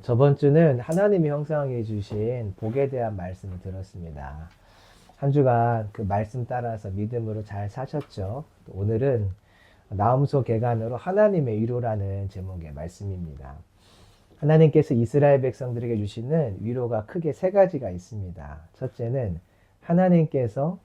저번 주는 하나님이 형성해 주신 복에 대한 말씀을 들었습니다. 한 주간 그 말씀 따라서 믿음으로 잘 사셨죠? 오늘은 나음소 개간으로 하나님의 위로라는 제목의 말씀입니다. 하나님께서 이스라엘 백성들에게 주시는 위로가 크게 세 가지가 있습니다. 첫째는 하나님께서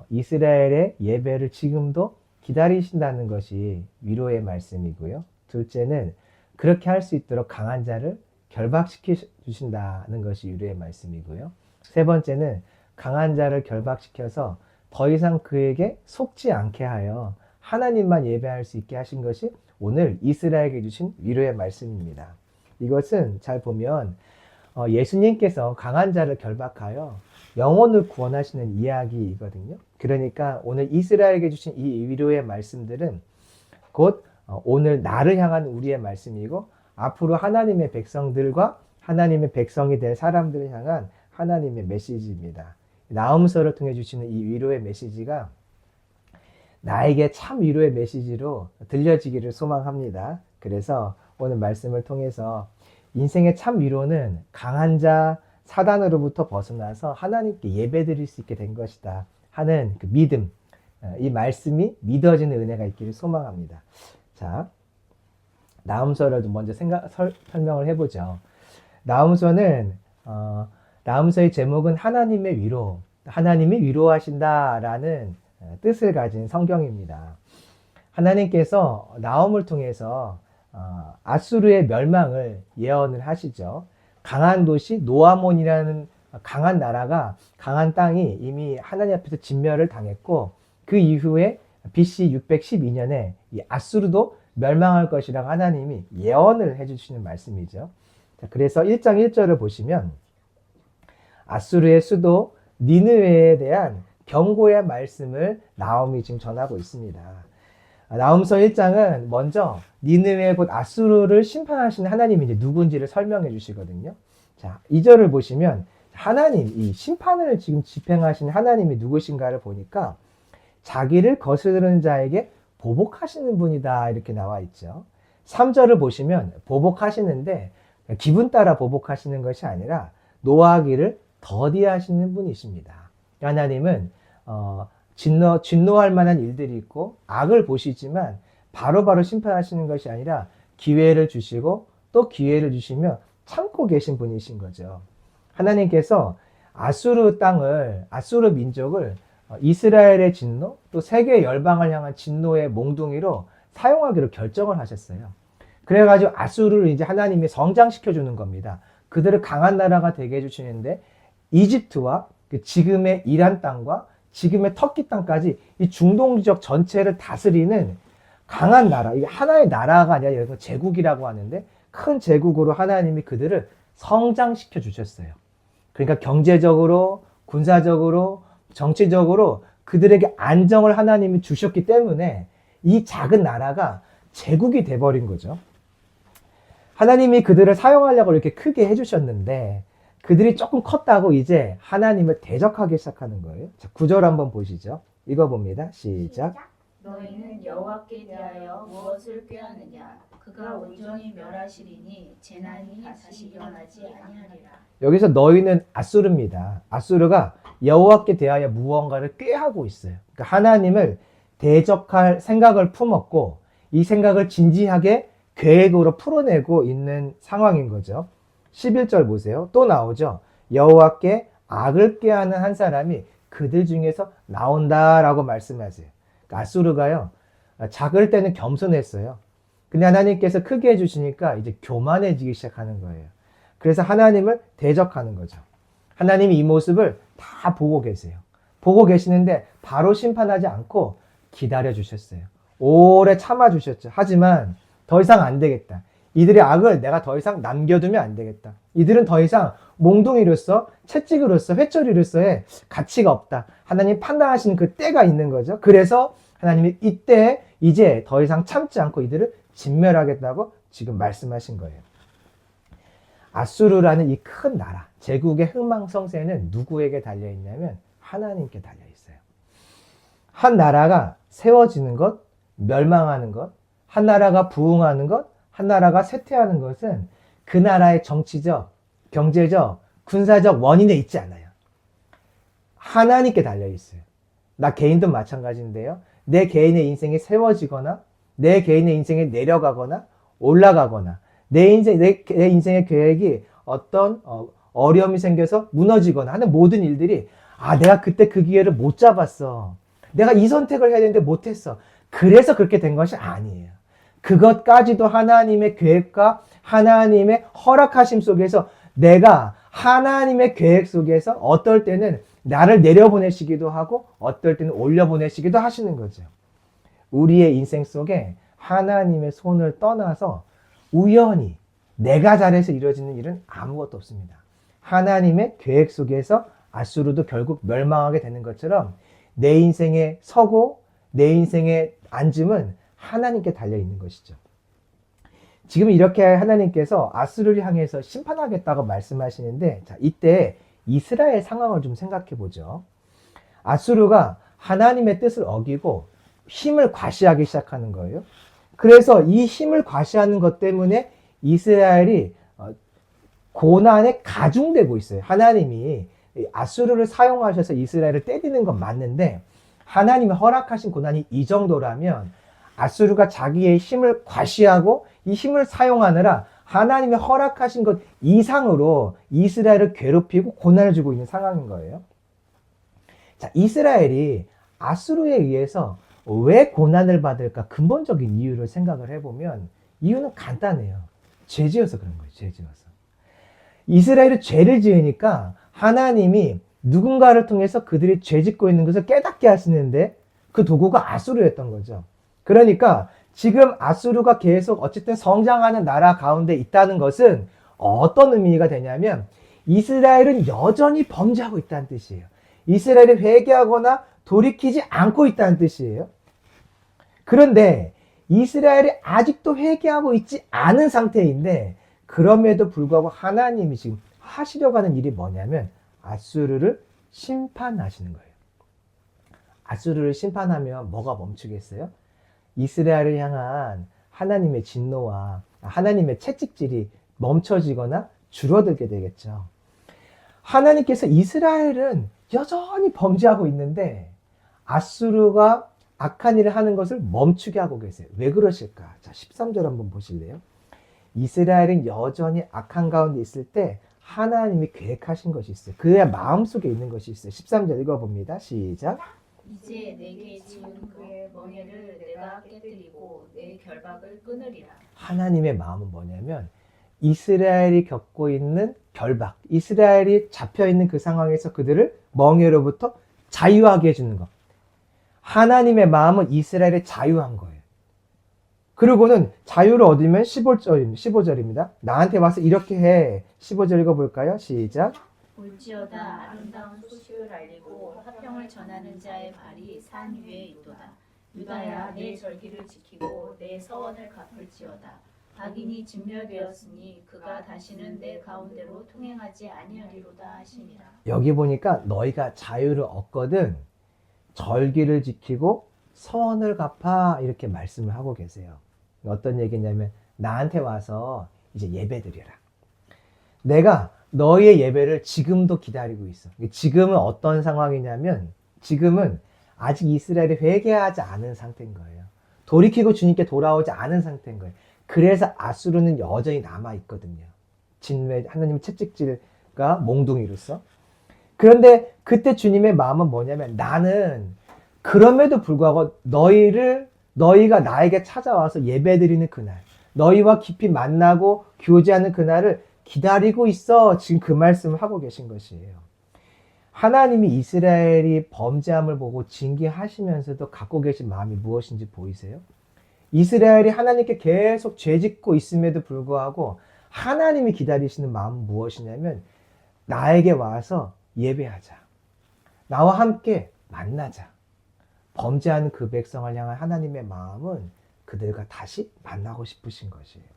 이스라엘의 예배를 지금도 기다리신다는 것이 위로의 말씀이고요. 둘째는 그렇게 할 수 있도록 강한 자를 결박시켜 주신다는 것이 위로의 말씀이고요. 세 번째는 강한 자를 결박시켜서 더 이상 그에게 속지 않게 하여 하나님만 예배할 수 있게 하신 것이 오늘 이스라엘에게 주신 위로의 말씀입니다. 이것은 잘 보면 예수님께서 강한 자를 결박하여 영혼을 구원하시는 이야기이거든요. 그러니까 오늘 이스라엘에게 주신 이 위로의 말씀들은 곧 오늘 나를 향한 우리의 말씀이고 앞으로 하나님의 백성들과 하나님의 백성이 될 사람들을 향한 하나님의 메시지입니다. 나음서를 통해 주시는 이 위로의 메시지가 나에게 참 위로의 메시지로 들려지기를 소망합니다. 그래서 오늘 말씀을 통해서 인생의 참 위로는 강한 자 사단으로부터 벗어나서 하나님께 예배드릴 수 있게 된 것이다 하는 그 믿음, 이 말씀이 믿어지는 은혜가 있기를 소망합니다. 자, 나음서를 좀 먼저 설명을 해보죠. 나음서는 나음서의 제목은 하나님의 위로, 하나님이 위로하신다라는 뜻을 가진 성경입니다. 하나님께서 나음을 통해서 아수르의 멸망을 예언을 하시죠. 강한 도시 노아몬이라는 강한 나라가, 강한 땅이 이미 하나님 앞에서 진멸을 당했고 그 이후에 BC 612년에 이 아수르도 멸망할 것이라고 하나님이 예언을 해주시는 말씀이죠. 자, 그래서 1장 1절을 보시면 아수르의 수도 니느웨에 대한 경고의 말씀을 나음이 지금 전하고 있습니다. 나음서 1장은 먼저 니느웨 곧 아수르를 심판하시는 하나님이 이제 누군지를 설명해 주시거든요. 자, 2절을 보시면 하나님, 이 심판을 지금 집행하시는 하나님이 누구신가를 보니까 자기를 거스르는 자에게 보복하시는 분이다 이렇게 나와 있죠. 3절을 보시면 보복하시는데 기분 따라 보복하시는 것이 아니라 노하기를 더디하시는 분이십니다. 하나님은 진노할 만한 일들이 있고 악을 보시지만 바로바로 심판하시는 것이 아니라 기회를 주시고 또 기회를 주시며 참고 계신 분이신 거죠. 하나님께서 아수르 땅을, 아수르 민족을 이스라엘의 진노 또 세계 열방을 향한 진노의 몽둥이로 사용하기로 결정을 하셨어요. 그래가지고 아수르를 이제 하나님이 성장시켜 주는 겁니다. 그들을 강한 나라가 되게 해주시는데 이집트와 지금의 이란 땅과 지금의 터키 땅까지 이 중동 지역 전체를 다스리는 강한 나라, 이게 하나의 나라가 아니라 제국이라고 하는데 큰 제국으로 하나님이 그들을 성장시켜 주셨어요. 그러니까 경제적으로, 군사적으로, 정치적으로 그들에게 안정을 하나님이 주셨기 때문에 이 작은 나라가 제국이 돼버린 거죠. 하나님이 그들을 사용하려고 이렇게 크게 해주셨는데 그들이 조금 컸다고 이제 하나님을 대적하기 시작하는 거예요. 자, 9절 한번 보시죠. 읽어봅니다. 시작. 너희는 여호와께 대하여 무엇을 꾀하느냐? 그가 온전히 멸하시리니 재난이 다시 일어나지 아니하리라. 여기서 너희는 아수르입니다. 아수르가 여호와께 대하여 무언가를 꾀하고 있어요. 그러니까 하나님을 대적할 생각을 품었고 이 생각을 진지하게 계획으로 풀어내고 있는 상황인 거죠. 11절 보세요. 또 나오죠. 여호와께 악을 꾀하는 한 사람이 그들 중에서 나온다라고 말씀하세요. 그러니까 아수르가요, 작을 때는 겸손했어요. 근데 하나님께서 크게 해주시니까 이제 교만해지기 시작하는 거예요. 그래서 하나님을 대적하는 거죠. 하나님이 이 모습을 다 보고 계세요. 보고 계시는데 바로 심판하지 않고 기다려 주셨어요. 오래 참아 주셨죠. 하지만 더 이상 안 되겠다. 이들의 악을 내가 더 이상 남겨두면 안 되겠다. 이들은 더 이상 몽둥이로서, 채찍으로서, 회초리로서의 가치가 없다. 하나님 판단하시는 그 때가 있는 거죠. 그래서 하나님이 이때 이제 더 이상 참지 않고 이들을 진멸하겠다고 지금 말씀하신 거예요. 아수르라는 이 큰 나라, 제국의 흥망성쇠는 누구에게 달려있냐면 하나님께 달려있어요. 한 나라가 세워지는 것, 멸망하는 것, 한 나라가 부흥하는 것, 한 나라가 쇠퇴하는 것은 그 나라의 정치적, 경제적, 군사적 원인에 있지 않아요. 하나님께 달려 있어요. 나 개인도 마찬가지인데요. 내 개인의 인생이 세워지거나 내 개인의 인생이 내려가거나 올라가거나 내 인생의 계획이 어떤 어려움이 생겨서 무너지거나 하는 모든 일들이 내가 그때 그 기회를 못 잡았어. 내가 이 선택을 해야 되는데 못했어. 그래서 그렇게 된 것이 아니에요. 그것까지도 하나님의 계획과 하나님의 허락하심 속에서 내가 하나님의 계획 속에서 어떨 때는 나를 내려보내시기도 하고 어떨 때는 올려보내시기도 하시는 거죠. 우리의 인생 속에 하나님의 손을 떠나서 우연히 내가 잘해서 이루어지는 일은 아무것도 없습니다. 하나님의 계획 속에서 아수르도 결국 멸망하게 되는 것처럼 내 인생에 서고 내 인생에 앉음은 하나님께 달려 있는 것이죠. 지금 이렇게 하나님께서 아수르를 향해서 심판하겠다고 말씀하시는데, 자, 이때 이스라엘 상황을 좀 생각해 보죠. 아수르가 하나님의 뜻을 어기고 힘을 과시하기 시작하는 거예요. 그래서 이 힘을 과시하는 것 때문에 이스라엘이 고난에 가중되고 있어요. 하나님이 아수르를 사용하셔서 이스라엘을 때리는 건 맞는데 하나님이 허락하신 고난이 이 정도라면 아수르가 자기의 힘을 과시하고 이 힘을 사용하느라 하나님이 허락하신 것 이상으로 이스라엘을 괴롭히고 고난을 주고 있는 상황인 거예요. 자, 이스라엘이 아수르에 의해서 왜 고난을 받을까? 근본적인 이유를 생각을 해보면 이유는 간단해요. 죄 지어서 그런 거예요. 죄 지어서. 이스라엘이 죄를 지으니까 하나님이 누군가를 통해서 그들이 죄 짓고 있는 것을 깨닫게 하시는데 그 도구가 아수르였던 거죠. 그러니까 지금 아수르가 계속 어쨌든 성장하는 나라 가운데 있다는 것은 어떤 의미가 되냐면 이스라엘은 여전히 범죄하고 있다는 뜻이에요. 이스라엘이 회개하거나 돌이키지 않고 있다는 뜻이에요. 그런데 이스라엘이 아직도 회개하고 있지 않은 상태인데 그럼에도 불구하고 하나님이 지금 하시려고 하는 일이 뭐냐면 아수르를 심판하시는 거예요. 아수르를 심판하면 뭐가 멈추겠어요? 이스라엘을 향한 하나님의 진노와 하나님의 채찍질이 멈춰지거나 줄어들게 되겠죠. 하나님께서 이스라엘은 여전히 범죄하고 있는데 아수르가 악한 일을 하는 것을 멈추게 하고 계세요. 왜 그러실까? 자, 13절 한번 보실래요? 이스라엘은 여전히 악한 가운데 있을 때 하나님이 계획하신 것이 있어요. 그의 마음속에 있는 것이 있어요. 13절 읽어봅니다. 시작. 이제 내게 지은 그의 멍에를 내가 깨뜨리고 내 결박을 끊으리라. 하나님의 마음은 뭐냐면 이스라엘이 겪고 있는 결박, 이스라엘이 잡혀있는 그 상황에서 그들을 멍에로부터 자유하게 해주는 것. 하나님의 마음은 이스라엘의 자유한 거예요. 그리고는 자유를 얻으면 15절입니다. 나한테 와서 이렇게 해. 15절 읽어볼까요? 시작. 볼지어다 아름다운 소식을 알리고 화평을 전하는 자의 발이 산 위에 있도다. 유다야 내 절기를 지키고 내 서원을 갚을지어다. 악인이 진멸되었으니 그가 다시는 내 가운데로 통행하지 아니하리로다 하시니라. 여기 보니까 너희가 자유를 얻거든 절기를 지키고 서원을 갚아 이렇게 말씀을 하고 계세요. 어떤 얘기냐면 나한테 와서 이제 예배드려라. 내가 너희의 예배를 지금도 기다리고 있어. 지금은 어떤 상황이냐면 지금은 아직 이스라엘이 회개하지 않은 상태인 거예요. 돌이키고 주님께 돌아오지 않은 상태인 거예요. 그래서 아수르는 여전히 남아있거든요. 진외 하나님의 채찍질과 몽둥이로서. 그런데 그때 주님의 마음은 뭐냐면 나는 그럼에도 불구하고 너희가 나에게 찾아와서 예배드리는 그날, 너희와 깊이 만나고 교제하는 그날을 기다리고 있어. 지금 그 말씀을 하고 계신 것이에요. 하나님이 이스라엘이 범죄함을 보고 징계하시면서도 갖고 계신 마음이 무엇인지 보이세요? 이스라엘이 하나님께 계속 죄짓고 있음에도 불구하고 하나님이 기다리시는 마음은 무엇이냐면 나에게 와서 예배하자. 나와 함께 만나자. 범죄하는 그 백성을 향한 하나님의 마음은 그들과 다시 만나고 싶으신 것이에요.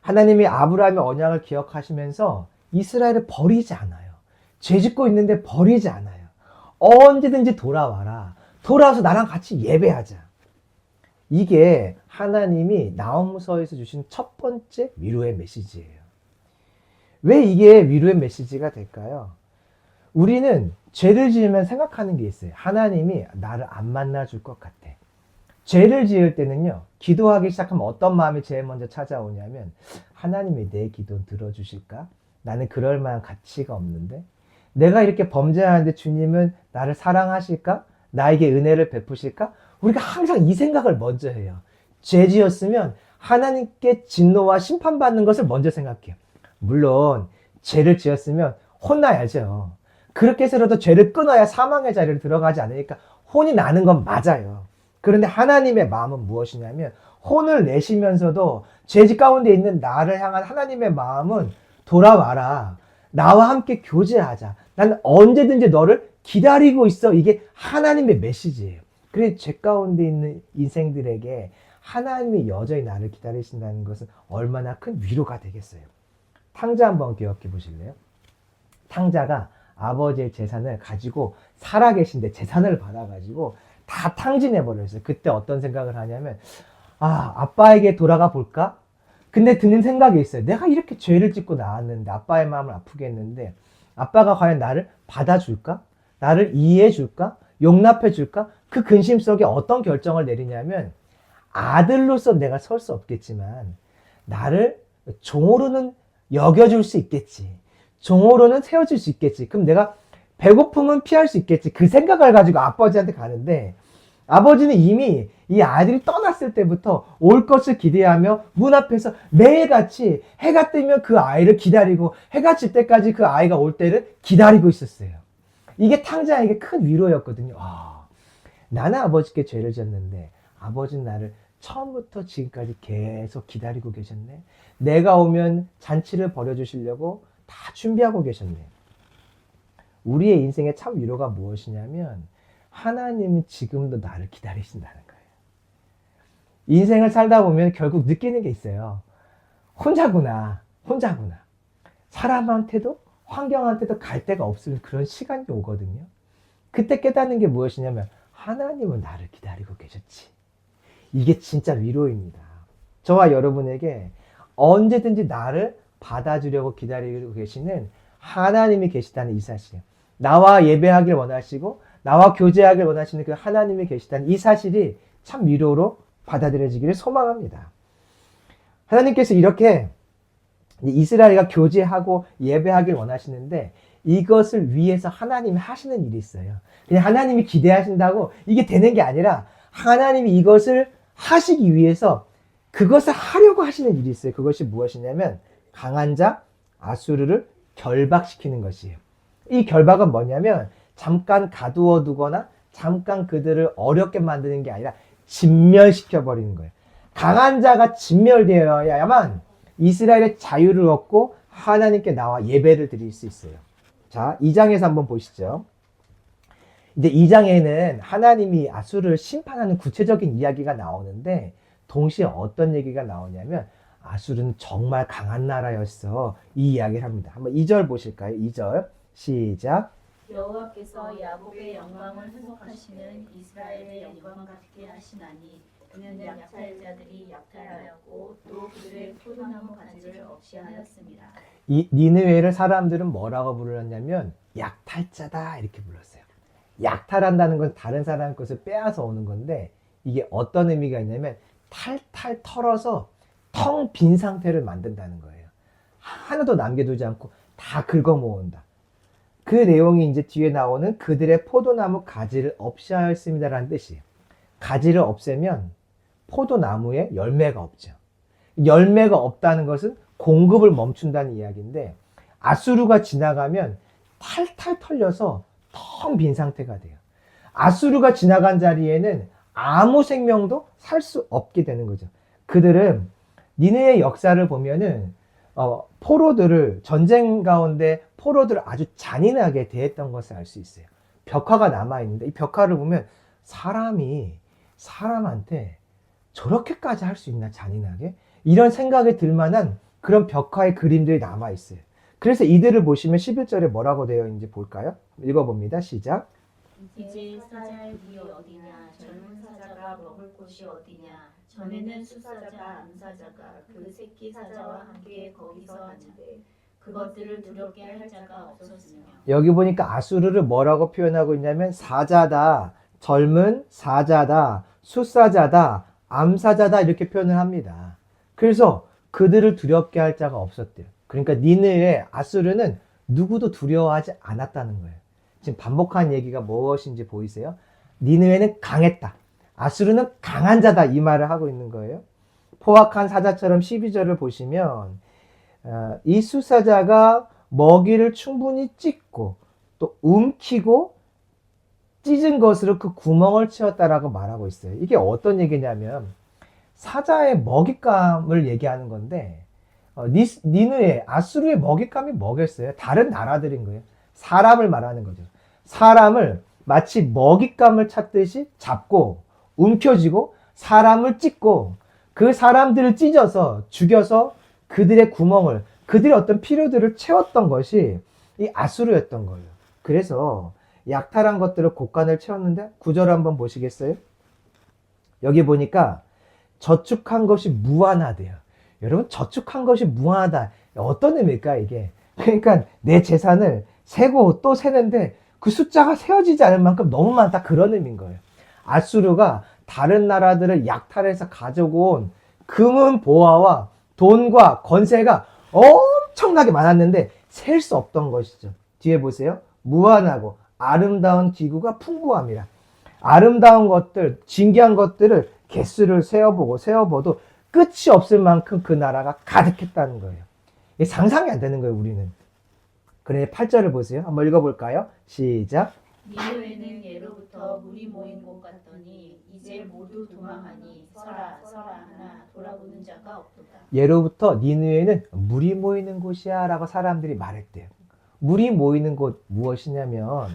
하나님이 아브라함의 언약을 기억하시면서 이스라엘을 버리지 않아요. 죄짓고 있는데 버리지 않아요. 언제든지 돌아와라. 돌아와서 나랑 같이 예배하자. 이게 하나님이 나홈서에서 주신 첫 번째 위로의 메시지예요. 왜 이게 위로의 메시지가 될까요? 우리는 죄를 지으면 생각하는 게 있어요. 하나님이 나를 안 만나줄 것 같아. 죄를 지을 때는요, 기도하기 시작하면 어떤 마음이 제일 먼저 찾아오냐면, 하나님이 내 기도 들어주실까? 나는 그럴 만한 가치가 없는데? 내가 이렇게 범죄하는데 주님은 나를 사랑하실까? 나에게 은혜를 베푸실까? 우리가 항상 이 생각을 먼저 해요. 죄 지었으면 하나님께 진노와 심판받는 것을 먼저 생각해요. 물론 죄를 지었으면 혼나야죠. 그렇게 해서라도 죄를 끊어야 사망의 자리를 들어가지 않으니까 혼이 나는 건 맞아요. 그런데 하나님의 마음은 무엇이냐면, 혼을 내시면서도 죄 가운데 있는 나를 향한 하나님의 마음은 돌아와라. 나와 함께 교제하자. 난 언제든지 너를 기다리고 있어. 이게 하나님의 메시지예요. 그래서 죄 가운데 있는 인생들에게 하나님이 여전히 나를 기다리신다는 것은 얼마나 큰 위로가 되겠어요. 탕자 한번 기억해 보실래요? 탕자가 아버지의 재산을 가지고 살아계신데 재산을 받아가지고 다 탕진해 버렸어요. 그때 어떤 생각을 하냐면, 아빠에게 돌아가 볼까? 근데 드는 생각이 있어요. 내가 이렇게 죄를 짓고 나왔는데, 아빠의 마음을 아프게 했는데, 아빠가 과연 나를 받아줄까? 나를 이해해 줄까? 용납해 줄까? 그 근심 속에 어떤 결정을 내리냐면, 아들로서 내가 설 수 없겠지만 나를 종으로는 여겨줄 수 있겠지. 종으로는 세워줄 수 있겠지. 그럼 내가 배고픔은 피할 수 있겠지. 그 생각을 가지고 아버지한테 가는데, 아버지는 이미 이 아들이 떠났을 때부터 올 것을 기대하며 문 앞에서 매일같이 해가 뜨면 그 아이를 기다리고, 해가 질 때까지 그 아이가 올 때를 기다리고 있었어요. 이게 탕자에게 큰 위로였거든요. 나는 아버지께 죄를 졌는데 아버지는 나를 처음부터 지금까지 계속 기다리고 계셨네. 내가 오면 잔치를 벌여주시려고 다 준비하고 계셨네. 우리의 인생의 참 위로가 무엇이냐면, 하나님은 지금도 나를 기다리신다는 거예요. 인생을 살다 보면 결국 느끼는 게 있어요. 혼자구나. 사람한테도 환경한테도 갈 데가 없을 그런 시간이 오거든요. 그때 깨닫는 게 무엇이냐면, 하나님은 나를 기다리고 계셨지. 이게 진짜 위로입니다. 저와 여러분에게 언제든지 나를 받아주려고 기다리고 계시는 하나님이 계시다는 이 사실, 나와 예배하길 원하시고 나와 교제하길 원하시는 그 하나님이 계시다는 이 사실이 참 위로로 받아들여지기를 소망합니다. 하나님께서 이렇게 이스라엘과 교제하고 예배하길 원하시는데, 이것을 위해서 하나님이 하시는 일이 있어요. 그냥 하나님이 기대하신다고 이게 되는 게 아니라, 하나님이 이것을 하시기 위해서 그것을 하려고 하시는 일이 있어요. 그것이 무엇이냐면, 강한 자 아수르를 결박시키는 것이에요. 이 결박은 뭐냐면, 잠깐 가두어 두거나 잠깐 그들을 어렵게 만드는 게 아니라 진멸시켜 버리는 거예요. 강한 자가 진멸되어야만 이스라엘의 자유를 얻고 하나님께 나와 예배를 드릴 수 있어요. 자, 2장에서 한번 보시죠. 이제 2장에는 하나님이 아수르를 심판하는 구체적인 이야기가 나오는데, 동시에 어떤 얘기가 나오냐면, 아수르는 정말 강한 나라였어. 이 이야기를 합니다. 한번 2절 보실까요? 2절 시작. 여호와께서 야곱의 영광을 회복하시는 이스라엘의 영광 같게 하시나니, 그는 약탈 자들이 약탈하였고 또 그들의 포도나무 가지를 없이 하였습니다. 이 니느웨를 사람들은 뭐라고 불렀냐면, 약탈자다 이렇게 불렀어요. 약탈한다는 건 다른 사람 것을 빼앗아 오는 건데, 이게 어떤 의미가 있냐면 탈탈 털어서 텅 빈 상태를 만든다는 거예요. 하나도 남겨두지 않고 다 긁어 모은다. 그 내용이 이제 뒤에 나오는 그들의 포도나무 가지를 없이 하였습니다라는 뜻이에요. 가지를 없애면 포도나무에 열매가 없죠. 열매가 없다는 것은 공급을 멈춘다는 이야기인데, 아수르가 지나가면 탈탈 털려서 텅 빈 상태가 돼요. 아수르가 지나간 자리에는 아무 생명도 살 수 없게 되는 거죠. 그들은 니느웨의 역사를 보면은 포로들을, 전쟁 가운데 포로들을 아주 잔인하게 대했던 것을 알 수 있어요. 벽화가 남아있는데, 이 벽화를 보면 사람이 사람한테 저렇게까지 할 수 있나, 잔인하게? 이런 생각이 들 만한 그런 벽화의 그림들이 남아있어요. 그래서 이들을 보시면 11절에 뭐라고 되어 있는지 볼까요? 읽어봅니다. 시작. 이제 사자의 위이 어디냐 젊은 사자가 먹을 곳이 어디냐 전에는 수사자가 암사자가 그 새끼 사자와 함께 거기서 하는데 그것들을 두렵게 할 자가 없었으며 여기 보니까 아수르를 뭐라고 표현하고 있냐면 사자다, 젊은 사자다, 숫사자다, 암사자다 이렇게 표현을 합니다. 그래서 그들을 두렵게 할 자가 없었대요. 그러니까 니느웨 아수르는 누구도 두려워하지 않았다는 거예요. 지금 반복한 얘기가 무엇인지 보이세요? 니느웨는 강했다. 아수르는 강한 자다 이 말을 하고 있는 거예요. 포악한 사자처럼 12절을 보시면 이 숫사자가 먹이를 충분히 찢고 또 움키고 찢은 것으로 그 구멍을 채웠다라고 말하고 있어요. 이게 어떤 얘기냐면 사자의 먹잇감을 얘기하는 건데 니느웨 아수르의 먹잇감이 뭐겠어요? 다른 나라들인 거예요. 사람을 말하는 거죠. 사람을 마치 먹잇감을 찾듯이 잡고 움켜쥐고 사람을 찢고 그 사람들을 찢어서 죽여서 그들의 구멍을 그들의 어떤 필요들을 채웠던 것이 이 아수르였던 거예요. 그래서 약탈한 것들을 곡간을 채웠는데 구절 한번 보시겠어요? 여기 보니까 저축한 것이 무한하대요. 여러분 저축한 것이 무한하다. 어떤 의미일까 이게? 그러니까 내 재산을 세고 또 세는데 그 숫자가 세어지지 않을 만큼 너무 많다 그런 의미인 거예요. 아수르가 다른 나라들을 약탈해서 가져온 금은 보화와 돈과 권세가 엄청나게 많았는데 셀 수 없던 것이죠. 뒤에 보세요. 무한하고 아름다운 기구가 풍부함이라. 아름다운 것들, 진귀한 것들을 개수를 세어봐도 끝이 없을 만큼 그 나라가 가득했다는 거예요. 이게 상상이 안 되는 거예요, 우리는. 그래, 8절을 보세요. 한번 읽어볼까요? 시작. 니느웨는 예로부터 물이 모인 곳 같더니 이제 모두 도망하니 서라 서라 하나 돌아보는 자가 없도다. 예로부터 니느웨는 물이 모이는 곳이야 라고 사람들이 말했대요. 물이 모이는 곳 무엇이냐면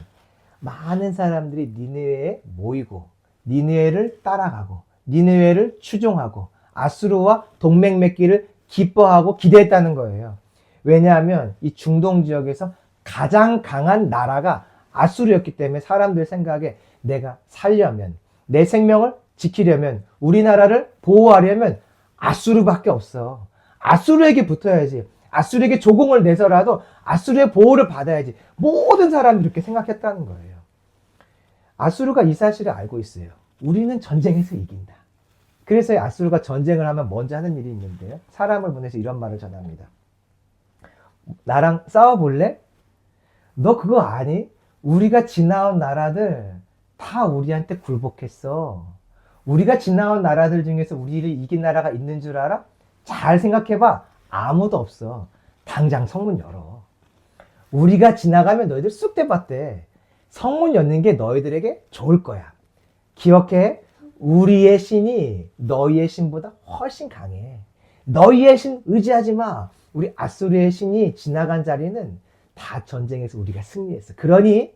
많은 사람들이 니느웨에 모이고 니느웨를 따라가고 니느웨를 추종하고 아수르와 동맹 맺기를 기뻐하고 기대했다는 거예요. 왜냐하면 이 중동 지역에서 가장 강한 나라가 아수르였기 때문에 사람들 생각에 내가 살려면 내 생명을 지키려면 우리나라를 보호하려면 아수르밖에 없어. 아수르에게 붙어야지. 아수르에게 조공을 내서라도 아수르의 보호를 받아야지. 모든 사람들이 이렇게 생각했다는 거예요. 아수르가 이 사실을 알고 있어요. 우리는 전쟁에서 이긴다. 그래서 아수르가 전쟁을 하면 먼저 하는 일이 있는데요. 사람을 보내서 이런 말을 전합니다. 나랑 싸워볼래? 너 그거 아니? 우리가 지나온 나라들 다 우리한테 굴복했어. 우리가 지나온 나라들 중에서 우리를 이긴 나라가 있는 줄 알아? 잘 생각해봐. 아무도 없어. 당장 성문 열어. 우리가 지나가면 너희들 쑥대밭대. 성문 여는 게 너희들에게 좋을 거야. 기억해. 우리의 신이 너희의 신보다 훨씬 강해. 너희의 신 의지하지 마. 우리 아수르의 신이 지나간 자리는 다 전쟁에서 우리가 승리했어. 그러니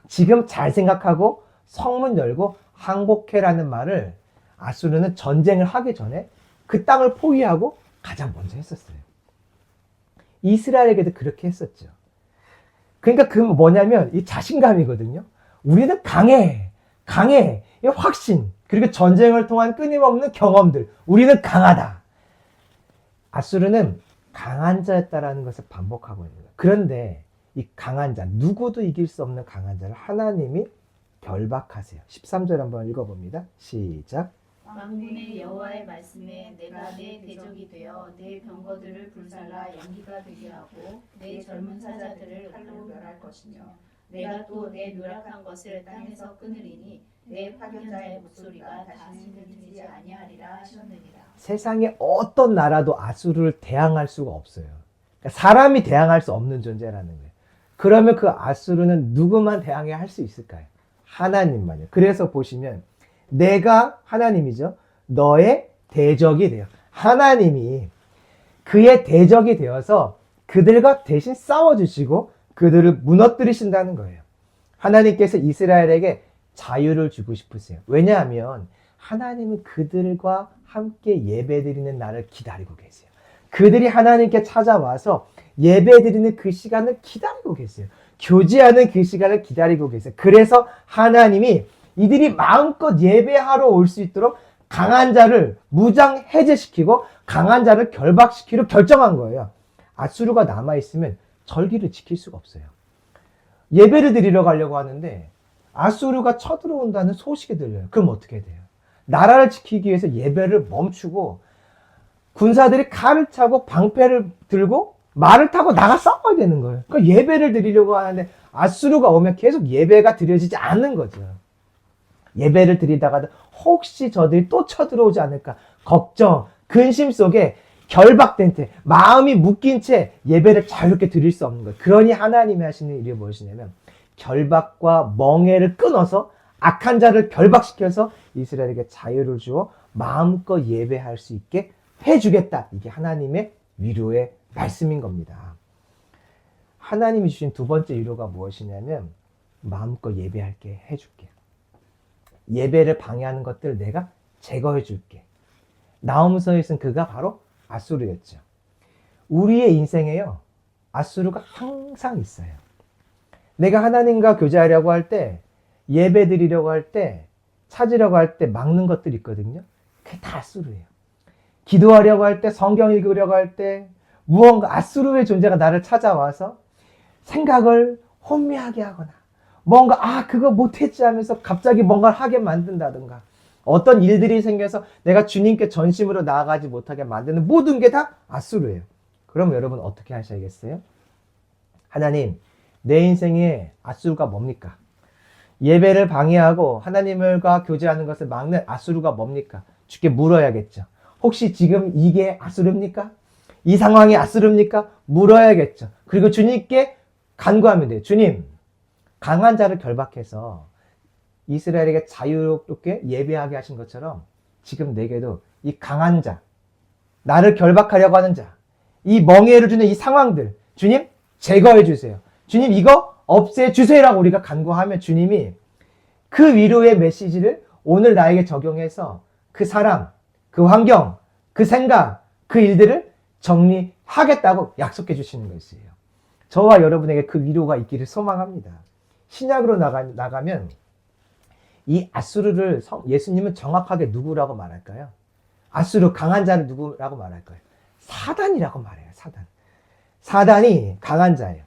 지금 잘 생각하고 성문 열고 항복해라는 말을 아수르는 전쟁을 하기 전에 그 땅을 포위하고 가장 먼저 했었어요. 이스라엘에게도 그렇게 했었죠. 그러니까 그 뭐냐면 이 자신감이거든요. 우리는 강해. 이 확신. 그리고 전쟁을 통한 끊임없는 경험들. 우리는 강하다. 아수르는 강한 자였다라는 것을 반복하고 있는 거예요. 그런데 이 강한 자, 누구도 이길 수 없는 강한 자를 하나님이 결박하세요. 13절 한번 읽어봅니다. 시작. 만군의 여호와의 말씀에 내가 내 대적이 되어 내 병거들을 불살라 연기가 되게 하고 내 젊은 사자들을 칼로 멸할 것이며 내가 또 내 노력한 것을 땅에서 끊으리니 내 파견자의 목소리가 다시는 들리지 아니하리라 하셨느니라. 세상에 어떤 나라도 아수르를 대항할 수가 없어요. 그러니까 사람이 대항할 수 없는 존재라는 거예요. 그러면 그 아수르는 누구만 대항해야 할 수 있을까요? 하나님만요. 그래서 보시면 내가 하나님이죠. 너의 대적이 돼요. 하나님이 그의 대적이 되어서 그들과 대신 싸워주시고 그들을 무너뜨리신다는 거예요. 하나님께서 이스라엘에게 자유를 주고 싶으세요. 왜냐하면 하나님은 그들과 함께 예배드리는 날을 기다리고 계세요. 그들이 하나님께 찾아와서 예배드리는 그 시간을 기다리고 계세요. 교제하는 그 시간을 기다리고 계세요. 그래서 하나님이 이들이 마음껏 예배하러 올 수 있도록 강한 자를 무장 해제시키고 강한 자를 결박시키려 결정한 거예요. 아수르가 남아있으면 절기를 지킬 수가 없어요. 예배를 드리러 가려고 하는데 아수르가 쳐들어온다는 소식이 들려요. 그럼 어떻게 돼요? 나라를 지키기 위해서 예배를 멈추고 군사들이 칼을 차고 방패를 들고 말을 타고 나가 싸워야 되는 거예요. 그러니까 예배를 드리려고 하는데 아수르가 오면 계속 예배가 드려지지 않는 거죠. 예배를 드리다가도 혹시 저들이 또 쳐들어오지 않을까 걱정, 근심 속에 결박된 채 마음이 묶인 채 예배를 자유롭게 드릴 수 없는 거예요. 그러니 하나님이 하시는 일이 무엇이냐면 결박과 멍해를 끊어서 악한 자를 결박시켜서 이스라엘에게 자유를 주어 마음껏 예배할 수 있게 해주겠다. 이게 하나님의 위로의 말씀인 겁니다. 하나님이 주신 두 번째 위로가 무엇이냐면 마음껏 예배할게 해줄게. 예배를 방해하는 것들을 내가 제거해 줄게. 나홈서에 쓴 그가 바로 아수르였죠. 우리의 인생에요. 아수르가 항상 있어요. 내가 하나님과 교제하려고 할 때, 예배 드리려고 할 때, 찾으려고 할 때 막는 것들이 있거든요. 그게 다 아수르예요. 기도하려고 할 때, 성경 읽으려고 할 때, 무언가 아수르의 존재가 나를 찾아와서 생각을 혼미하게 하거나 뭔가 그거 못했지 하면서 갑자기 뭔가를 하게 만든다든가 어떤 일들이 생겨서 내가 주님께 전심으로 나아가지 못하게 만드는 모든 게 다 아수르예요. 그럼 여러분 어떻게 하셔야겠어요? 하나님, 내 인생에 아수르가 뭡니까? 예배를 방해하고 하나님과 교제하는 것을 막는 아수르가 뭡니까? 주께 물어야겠죠. 혹시 지금 이게 아수르입니까? 이 상황이 아수르입니까? 물어야겠죠. 그리고 주님께 간구하면 돼요. 주님, 강한 자를 결박해서 이스라엘에게 자유롭게 예배하게 하신 것처럼 지금 내게도 이 강한 자, 나를 결박하려고 하는 자, 이 멍해를 주는 이 상황들, 주님 제거해 주세요. 주님 이거 없애 주세요라고 우리가 간구하면 주님이 그 위로의 메시지를 오늘 나에게 적용해서 그 사람, 그 환경, 그 생각, 그 일들을 정리하겠다고 약속해 주시는 것이에요. 저와 여러분에게 그 위로가 있기를 소망합니다. 신약으로 나가면 이 아수르를 예수님은 정확하게 누구라고 말할까요? 아수르 강한 자를 누구라고 말할까요? 사단이라고 말해요. 사단. 사단이 강한 자예요.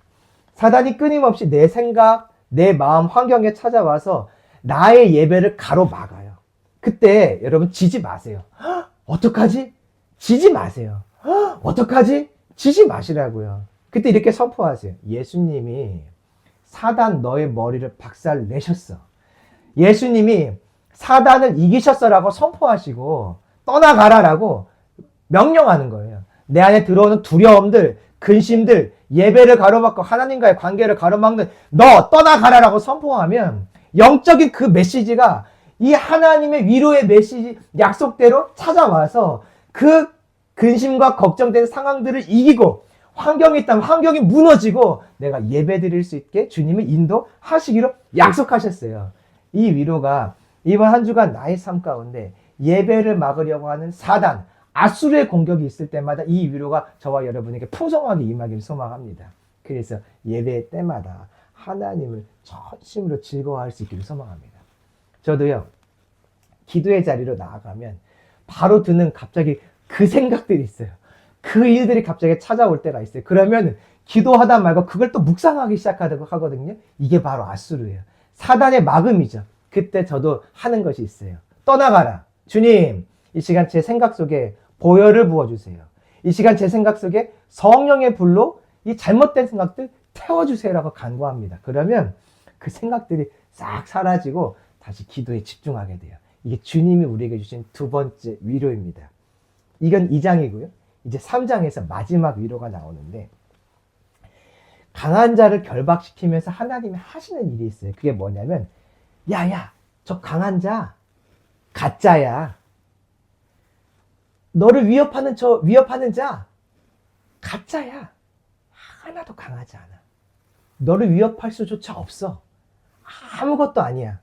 사단이 끊임없이 내 생각, 내 마음, 환경에 찾아와서 나의 예배를 가로막아요. 그때 여러분 지지 마세요. 어떡하지? 지지 마세요. 어떡하지? 지지 마시라고요. 그때 이렇게 선포하세요. 예수님이 사단 너의 머리를 박살 내셨어. 예수님이 사단을 이기셨어라고 선포하시고 떠나가라라고 명령하는 거예요. 내 안에 들어오는 두려움들, 근심들, 예배를 가로막고 하나님과의 관계를 가로막는 너 떠나가라라고 선포하면 영적인 그 메시지가 이 하나님의 위로의 메시지 약속대로 찾아와서 그 근심과 걱정된 상황들을 이기고 환경이 있다면 환경이 무너지고 내가 예배 드릴 수 있게 주님을 인도하시기로 약속하셨어요. 이 위로가 이번 한 주간 나의 삶 가운데 예배를 막으려고 하는 사단, 아수르의 공격이 있을 때마다 이 위로가 저와 여러분에게 풍성하게 임하기를 소망합니다. 그래서 예배 때마다 하나님을 전심으로 즐거워할 수 있기를 소망합니다. 저도요, 기도의 자리로 나아가면 바로 드는 갑자기 그 생각들이 있어요. 그 일들이 갑자기 찾아올 때가 있어요. 그러면 기도하다 말고 그걸 또 묵상하기 시작하거든요. 이게 바로 아수르예요. 사단의 막음이죠. 그때 저도 하는 것이 있어요. 떠나가라. 주님, 이 시간 제 생각 속에 보혈을 부어주세요. 이 시간 제 생각 속에 성령의 불로 이 잘못된 생각들 태워주세요라고 간구합니다. 그러면 그 생각들이 싹 사라지고 다시 기도에 집중하게 돼요. 이게 주님이 우리에게 주신 두 번째 위로입니다. 이건 2장이고요. 이제 3장에서 마지막 위로가 나오는데 강한 자를 결박시키면서 하나님이 하시는 일이 있어요. 그게 뭐냐면 야야, 저 강한 자 가짜야. 너를 위협하는 자 가짜야. 하나도 강하지 않아. 너를 위협할 수조차 없어. 아무것도 아니야.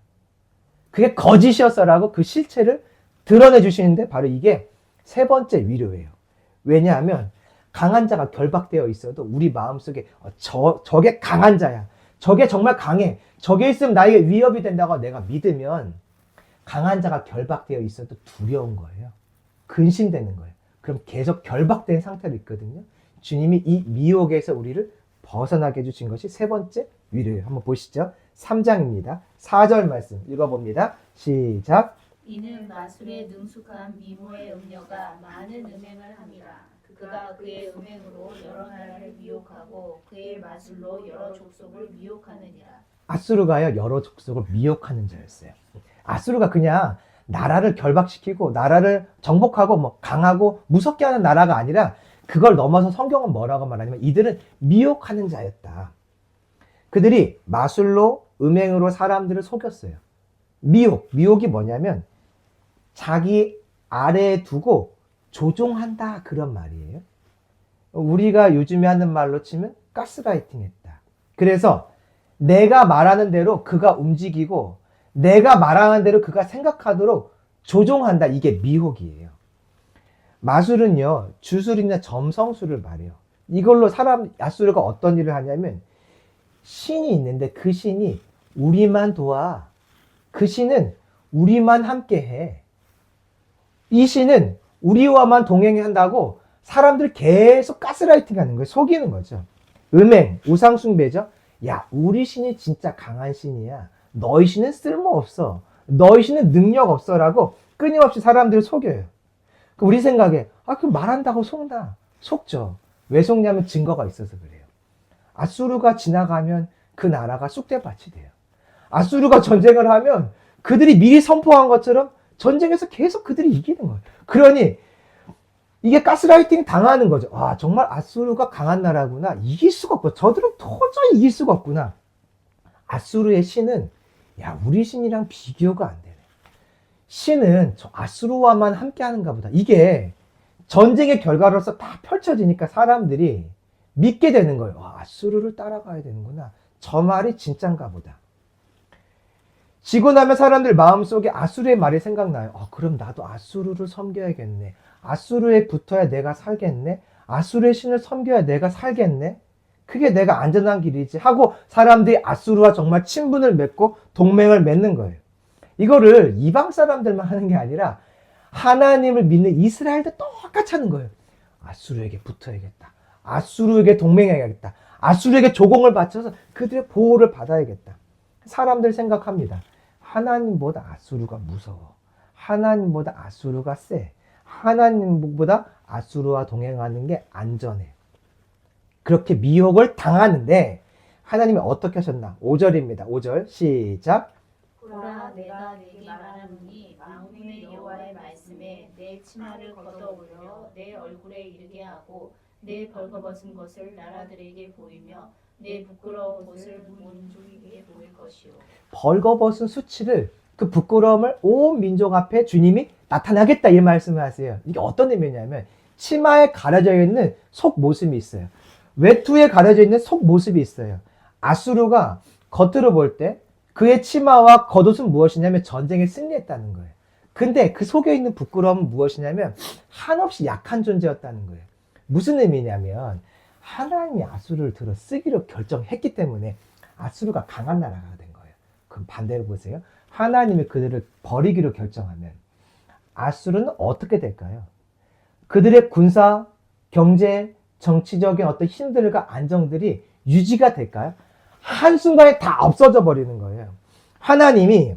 그게 거짓이었어라고 그 실체를 드러내 주시는데 바로 이게 세 번째 위로예요. 왜냐하면 강한 자가 결박되어 있어도 우리 마음속에 저게 강한 자야. 저게 정말 강해. 저게 있으면 나에게 위협이 된다고 내가 믿으면 강한 자가 결박되어 있어도 두려운 거예요. 근심되는 거예요. 그럼 계속 결박된 상태로 있거든요. 주님이 이 미혹에서 우리를 벗어나게 해주신 것이 세 번째 위로예요. 한번 보시죠. 3장입니다. 4절 말씀 읽어봅니다. 시작. 이는 마술에 능숙한 미모의 음녀가 많은 음행을 함이라. 그가 그의 음행으로 여러 나라를 미혹하고 그의 마술로 여러 족속을 미혹하느니라. 아수르가요, 여러 족속을 미혹하는 자였어요. 아수르가 그냥 나라를 결박시키고 나라를 정복하고 뭐 강하고 무섭게 하는 나라가 아니라 그걸 넘어서 성경은 뭐라고 말하냐면 이들은 미혹하는 자였다. 그들이 마술로 음행으로 사람들을 속였어요. 미혹이 뭐냐면 자기 아래에 두고 조종한다 그런 말이에요. 우리가 요즘에 하는 말로 치면 가스라이팅 했다. 그래서 내가 말하는 대로 그가 움직이고 내가 말하는 대로 그가 생각하도록 조종한다. 이게 미혹이에요. 마술은요, 주술이나 점성술을 말해요. 이걸로 아수르가 어떤 일을 하냐면 신이 있는데 그 신이 우리만 도와. 그 신은 우리만 함께 해. 이 신은 우리와만 동행한다고 사람들 계속 가스라이팅 하는 거예요. 속이는 거죠. 음행, 우상숭배죠. 야, 우리 신이 진짜 강한 신이야. 너희 신은 쓸모없어. 너희 신은 능력 없어라고 끊임없이 사람들을 속여요. 우리 생각에 그럼 말한다고 속나? 속죠. 왜 속냐면 증거가 있어서 그래요. 아수르가 지나가면 그 나라가 쑥대밭이 돼요. 아수르가 전쟁을 하면 그들이 미리 선포한 것처럼 전쟁에서 계속 그들이 이기는 거예요. 그러니 이게 가스라이팅 당하는 거죠. 정말 아수르가 강한 나라구나. 이길 수가 없고 저들은 도저히 이길 수가 없구나. 아수르의 신은 우리 신이랑 비교가 안 되네. 신은 저 아수르와만 함께 하는가 보다. 이게 전쟁의 결과로서 다 펼쳐지니까 사람들이 믿게 되는 거예요. 아수르를 따라가야 되는구나. 저 말이 진짠가 보다. 지고 나면 사람들 마음속에 아수르의 말이 생각나요. 그럼 나도 아수르를 섬겨야겠네. 아수르에 붙어야 내가 살겠네. 아수르의 신을 섬겨야 내가 살겠네. 그게 내가 안전한 길이지 하고 사람들이 아수르와 정말 친분을 맺고 동맹을 맺는 거예요. 이거를 이방 사람들만 하는 게 아니라 하나님을 믿는 이스라엘도 똑같이 하는 거예요. 아수르에게 붙어야겠다. 아수르에게 동맹해야겠다. 아수르에게 조공을 바쳐서 그들의 보호를 받아야겠다. 사람들 생각합니다. 하나님보다 아수르가 무서워. 하나님보다 아수르가 세. 하나님보다 아수르와 동행하는 게 안전해. 그렇게 미혹을 당하는데 하나님이 어떻게 하셨나? 5절입니다. 5절 시작. 보라, 내가 내게 말하노니 만군의 여호와의 말씀에 내 치마를 걷어올려 내 얼굴에 이르게 하고 내 벌거벗은 것을 나라들에게 보이며 내 부끄러운 것을 민족에게 보일 것이요. 벌거벗은 수치를 그 부끄러움을 온 민족 앞에 주님이 나타나겠다 이 말씀을 하세요. 이게 어떤 의미냐면 치마에 가려져 있는 속 모습이 있어요. 외투에 가려져 있는 속 모습이 있어요. 아수르가 겉으로 볼 때 그의 치마와 겉옷은 무엇이냐면 전쟁에 승리했다는 거예요. 근데 그 속에 있는 부끄러움은 무엇이냐면 한없이 약한 존재였다는 거예요. 무슨 의미냐면 하나님이 아수르를 들어 쓰기로 결정했기 때문에 아수르가 강한 나라가 된 거예요. 그럼 반대로 보세요. 하나님이 그들을 버리기로 결정하면 아수르는 어떻게 될까요? 그들의 군사, 경제, 정치적인 어떤 힘들과 안정들이 유지가 될까요? 한순간에 다 없어져 버리는 거예요. 하나님이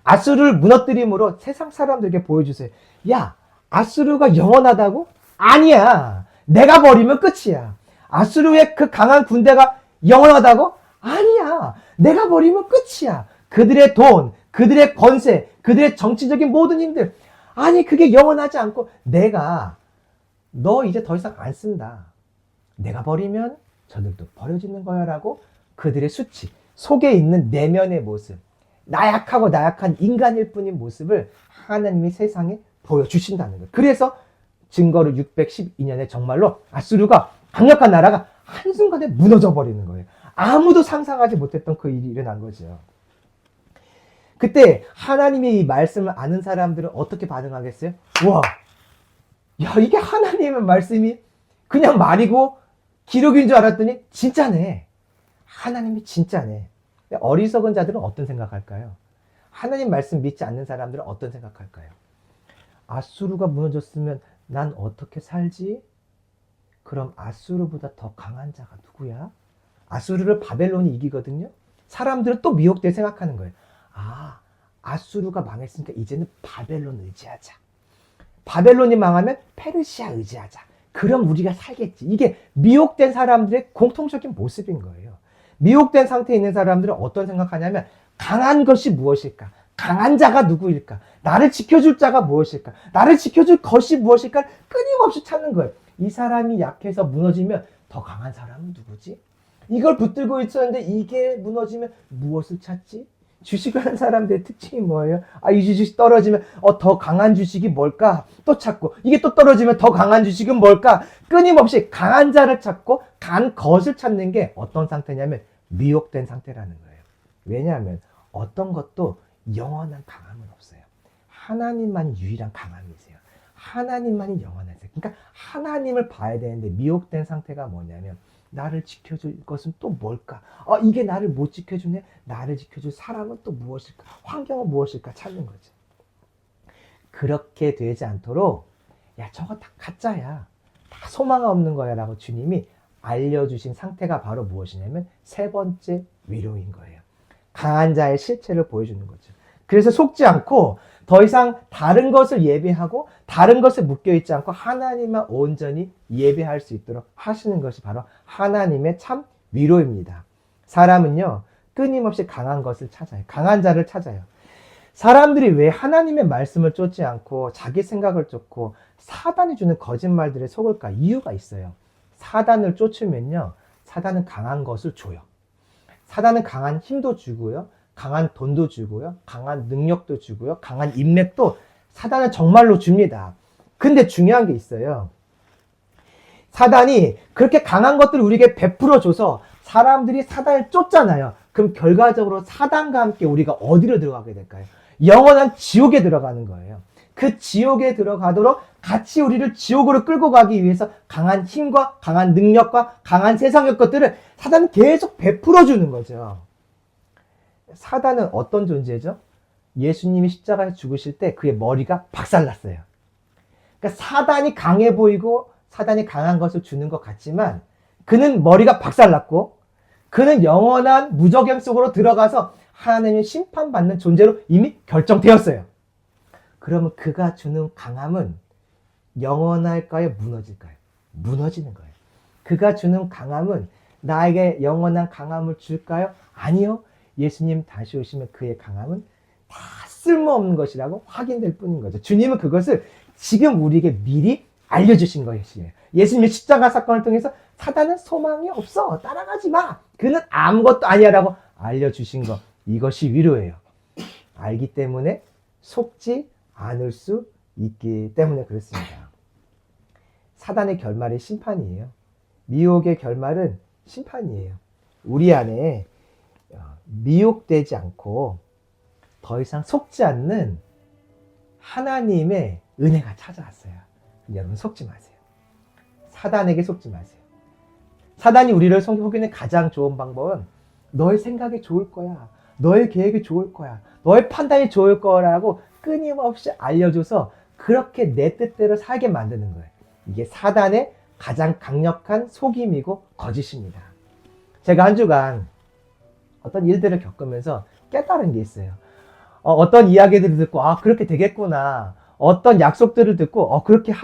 아수르를 무너뜨림으로 세상 사람들에게 보여주세요. 야, 아수르가 영원하다고? 아니야. 내가 버리면 끝이야. 아수르의 그 강한 군대가 영원하다고? 아니야. 내가 버리면 끝이야. 그들의 돈, 그들의 권세, 그들의 정치적인 모든 힘들. 아니, 그게 영원하지 않고 내가 너 이제 더 이상 안 쓴다. 내가 버리면 저들도 버려지는 거야 라고 그들의 수치, 속에 있는 내면의 모습, 나약한 인간일 뿐인 모습을 하나님이 세상에 보여주신다는 거예요. 그래서 증거로 612년에 정말로 아수르가 강력한 나라가 한순간에 무너져 버리는 거예요. 아무도 상상하지 못했던 그 일이 일어난 거죠. 그때 하나님의 이 말씀을 아는 사람들은 어떻게 반응하겠어요? 와, 야, 이게 하나님의 말씀이 그냥 말이고 기록인 줄 알았더니 진짜네. 하나님이 진짜네. 어리석은 자들은 어떤 생각할까요? 하나님 말씀 믿지 않는 사람들은 어떤 생각할까요? 아수르가 무너졌으면 난 어떻게 살지? 그럼 아수르보다 더 강한 자가 누구야? 아수르를 바벨론이 이기거든요. 사람들은 또 미혹돼 생각하는 거예요. 아, 아수르가 망했으니까 이제는 바벨론 의지하자. 바벨론이 망하면 페르시아 의지하자. 그럼 우리가 살겠지. 이게 미혹된 사람들의 공통적인 모습인 거예요. 미혹된 상태에 있는 사람들은 어떤 생각하냐면 강한 것이 무엇일까? 강한 자가 누구일까? 나를 지켜줄 자가 무엇일까? 나를 지켜줄 것이 무엇일까? 끊임없이 찾는 거예요. 이 사람이 약해서 무너지면 더 강한 사람은 누구지? 이걸 붙들고 있었는데 이게 무너지면 무엇을 찾지? 주식을 하는 사람들의 특징이 뭐예요? 아, 이 주식 떨어지면 더 강한 주식이 뭘까? 또 찾고 이게 또 떨어지면 더 강한 주식은 뭘까? 끊임없이 강한 자를 찾고 강한 것을 찾는 게 어떤 상태냐면 미혹된 상태라는 거예요. 왜냐하면 어떤 것도 영원한 강함은 없어요. 하나님만이 유일한 강함이세요. 하나님만이 영원하세요. 그러니까 하나님을 봐야 되는데 미혹된 상태가 뭐냐면 나를 지켜줄 것은 또 뭘까? 이게 나를 못 지켜주네? 나를 지켜줄 사람은 또 무엇일까? 환경은 무엇일까? 찾는 거지. 그렇게 되지 않도록 야, 저거 다 가짜야. 다 소망 없는 거야 라고 주님이 알려주신 상태가 바로 무엇이냐면 세 번째 위로인 거예요. 강한 자의 실체를 보여주는 거죠. 그래서 속지 않고 더 이상 다른 것을 예배하고 다른 것에 묶여있지 않고 하나님만 온전히 예배할 수 있도록 하시는 것이 바로 하나님의 참 위로입니다. 사람은요, 끊임없이 강한 것을 찾아요. 강한 자를 찾아요. 사람들이 왜 하나님의 말씀을 쫓지 않고 자기 생각을 쫓고 사단이 주는 거짓말들에 속을까? 이유가 있어요. 사단을 쫓으면요, 사단은 강한 것을 줘요. 사단은 강한 힘도 주고요. 강한 돈도 주고요. 강한 능력도 주고요. 강한 인맥도 사단은 정말로 줍니다. 근데 중요한 게 있어요. 사단이 그렇게 강한 것들을 우리에게 베풀어줘서 사람들이 사단을 쫓잖아요. 그럼 결과적으로 사단과 함께 우리가 어디로 들어가게 될까요? 영원한 지옥에 들어가는 거예요. 그 지옥에 들어가도록 같이 우리를 지옥으로 끌고 가기 위해서 강한 힘과 강한 능력과 강한 세상의 것들을 사단은 계속 베풀어주는 거죠. 사단은 어떤 존재죠? 예수님이 십자가에 죽으실 때 그의 머리가 박살났어요. 그러니까 사단이 강해 보이고 사단이 강한 것을 주는 것 같지만 그는 머리가 박살났고 그는 영원한 무저갱 속으로 들어가서 하나님의 심판받는 존재로 이미 결정되었어요. 그러면 그가 주는 강함은 영원할까요? 무너질까요? 무너지는 거예요. 그가 주는 강함은 나에게 영원한 강함을 줄까요? 아니요. 예수님 다시 오시면 그의 강함은 다 쓸모없는 것이라고 확인될 뿐인 거죠. 주님은 그것을 지금 우리에게 미리 알려주신 것이에요. 예수님의 십자가 사건을 통해서 사단은 소망이 없어. 따라가지 마. 그는 아무것도 아니야 라고 알려주신 것. 이것이 위로예요. 알기 때문에 속지 않을 수 있기 때문에 그렇습니다. 사단의 결말이 심판이에요. 미혹의 결말은 심판이에요. 우리 안에 미혹되지 않고 더 이상 속지 않는 하나님의 은혜가 찾아왔어요. 여러분 속지 마세요. 사단에게 속지 마세요. 사단이 우리를 속이는 가장 좋은 방법은 너의 생각이 좋을 거야. 너의 계획이 좋을 거야. 너의 판단이 좋을 거라고 끊임없이 알려줘서 그렇게 내 뜻대로 살게 만드는 거예요. 이게 사단의 가장 강력한 속임이고 거짓입니다. 제가 한 주간 어떤 일들을 겪으면서 깨달은 게 있어요. 어떤 이야기들을 듣고 그렇게 되겠구나. 어떤 약속들을 듣고 그렇게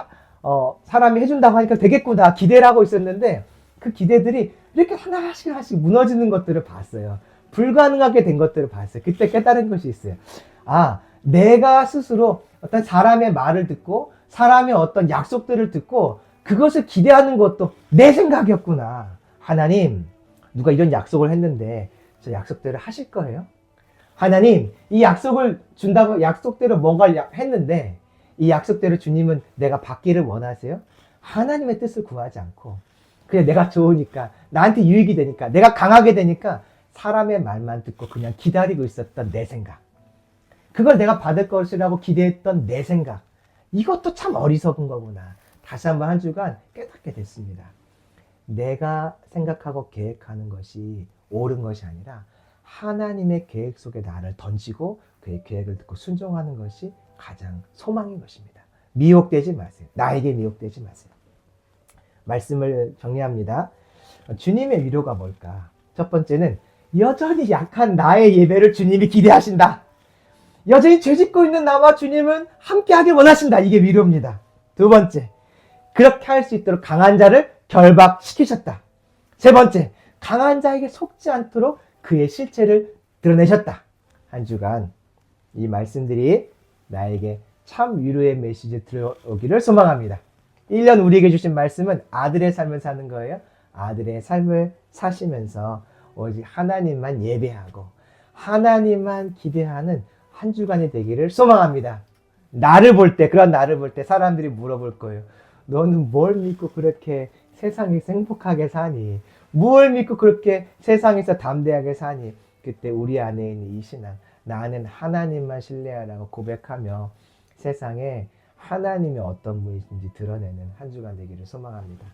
사람이 해준다고 하니까 되겠구나 기대를 하고 있었는데 그 기대들이 이렇게 하나씩 무너지는 것들을 봤어요. 불가능하게 된 것들을 봤어요. 그때 깨달은 것이 있어요. 내가 스스로 어떤 사람의 말을 듣고 사람의 어떤 약속들을 듣고 그것을 기대하는 것도 내 생각이었구나. 하나님, 누가 이런 약속을 했는데 저 약속대로 하실 거예요? 하나님, 이 약속을 준다고 약속대로 뭔가 했는데 이 약속대로 주님은 내가 받기를 원하세요? 하나님의 뜻을 구하지 않고 그냥 내가 좋으니까 나한테 유익이 되니까 내가 강하게 되니까 사람의 말만 듣고 그냥 기다리고 있었던 내 생각, 그걸 내가 받을 것이라고 기대했던 내 생각, 이것도 참 어리석은 거구나. 다시 한번 한 주간 깨닫게 됐습니다. 내가 생각하고 계획하는 것이 옳은 것이 아니라 하나님의 계획 속에 나를 던지고 그의 계획을 듣고 순종하는 것이 가장 소망인 것입니다. 미혹되지 마세요. 나에게 미혹되지 마세요. 말씀을 정리합니다. 주님의 위로가 뭘까? 첫 번째는 여전히 약한 나의 예배를 주님이 기대하신다. 여전히 죄짓고 있는 나와 주님은 함께하길 원하신다. 이게 위로입니다. 두 번째, 그렇게 할 수 있도록 강한 자를 결박시키셨다. 세 번째, 강한 자에게 속지 않도록 그의 실체를 드러내셨다. 한 주간 이 말씀들이 나에게 참 위로의 메시지 들어오기를 소망합니다. 1년 우리에게 주신 말씀은 아들의 삶을 사는 거예요. 아들의 삶을 사시면서 오직 하나님만 예배하고 하나님만 기대하는 한 주간이 되기를 소망합니다. 그런 나를 볼 때 사람들이 물어볼 거예요. 너는 뭘 믿고 그렇게 세상에서 행복하게 사니? 뭘 믿고 그렇게 세상에서 담대하게 사니? 그때 우리 안에 있는 이 신앙, 나는 하나님만 신뢰하라고 고백하며 세상에 하나님이 어떤 분이신지 드러내는 한 주간 되기를 소망합니다.